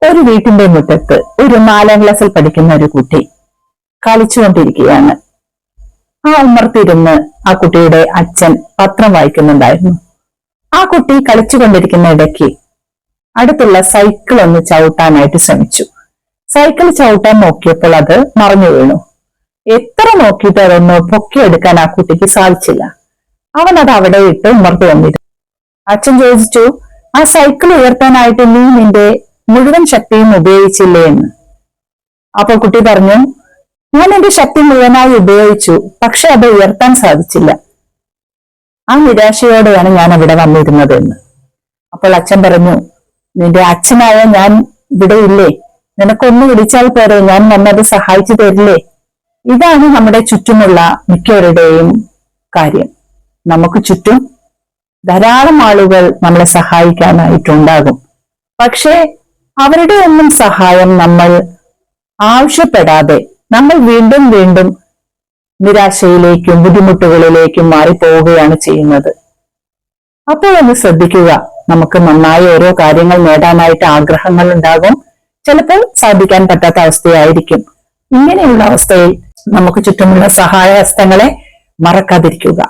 ഒരു വീട്ടിന്റെ മുറ്റത്ത് ഒരു 4ാം ക്ലാസ്സിൽ പഠിക്കുന്ന ഒരു കുട്ടി കളിച്ചുകൊണ്ടിരിക്കുകയാണ്. ആ ഉമ്മർത്തിരുന്ന് ആ കുട്ടിയുടെ അച്ഛൻ പത്രം വായിക്കുന്നുണ്ടായിരുന്നു. ആ കുട്ടി കളിച്ചുകൊണ്ടിരിക്കുന്ന ഇടയ്ക്ക് അടുത്തുള്ള സൈക്കിൾ ഒന്ന് ചവിട്ടാനായിട്ട് ശ്രമിച്ചു. സൈക്കിൾ ചവിട്ടാൻ നോക്കിയപ്പോൾ അത് മറിഞ്ഞു വീണു. എത്ര നോക്കിയിട്ട് അതൊന്ന് പൊക്കിയെടുക്കാൻ ആ കുട്ടിക്ക് സാധിച്ചില്ല. അവൻ അത് അവിടെ ഇട്ട് ഉമ്മർത്തി വന്നിരുന്നു. അച്ഛൻ ചോദിച്ചു, ആ സൈക്കിൾ ഉയർത്താനായിട്ട് നീ നിന്റെ മുഴുവൻ ശക്തിയും ഉപയോഗിച്ചില്ലേ എന്ന്. അപ്പോൾ കുട്ടി പറഞ്ഞു, ഞാൻ എന്റെ ശക്തി മുഴുവനായി ഉപയോഗിച്ചു, പക്ഷെ അത് ഉയർത്താൻ സാധിച്ചില്ല. ആ നിരാശയോടെയാണ് ഞാൻ അവിടെ വന്നിരുന്നത് എന്ന്. അപ്പോൾ അച്ഛൻ പറഞ്ഞു, നിന്റെ അച്ഛനായ ഞാൻ ഇവിടെ ഇല്ലേ? നിനക്കൊന്ന് വിളിച്ചാൽ പോരെ, ഞാൻ വന്നത് സഹായിച്ചു തരില്ലേ? ഇതാണ് നമ്മുടെ ചുറ്റുമുള്ള മിക്കവരുടെയും കാര്യം. നമുക്ക് ചുറ്റും ധാരാളം ആളുകൾ നമ്മളെ സഹായിക്കാനായിട്ടുണ്ടാകും. പക്ഷേ അവരുടെ ഒന്നും സഹായം നമ്മൾ ആവശ്യപ്പെടാതെ നമ്മൾ വീണ്ടും വീണ്ടും നിരാശയിലേക്കും ബുദ്ധിമുട്ടുകളിലേക്കും മാറിപ്പോവുകയാണ് ചെയ്യുന്നത്. അപ്പോൾ ഒന്ന് ശ്രദ്ധിക്കുക. നമുക്ക് നന്നായി ഓരോ കാര്യങ്ങൾ നേടാനായിട്ട് ആഗ്രഹങ്ങൾ ഉണ്ടാകും. ചിലപ്പോൾ സാധിക്കാൻ പറ്റാത്ത അവസ്ഥയായിരിക്കും. ഇങ്ങനെയുള്ള അവസ്ഥയിൽ നമുക്ക് ചുറ്റുമുള്ള സഹായഹസ്തങ്ങളെ മറക്കാതിരിക്കുക.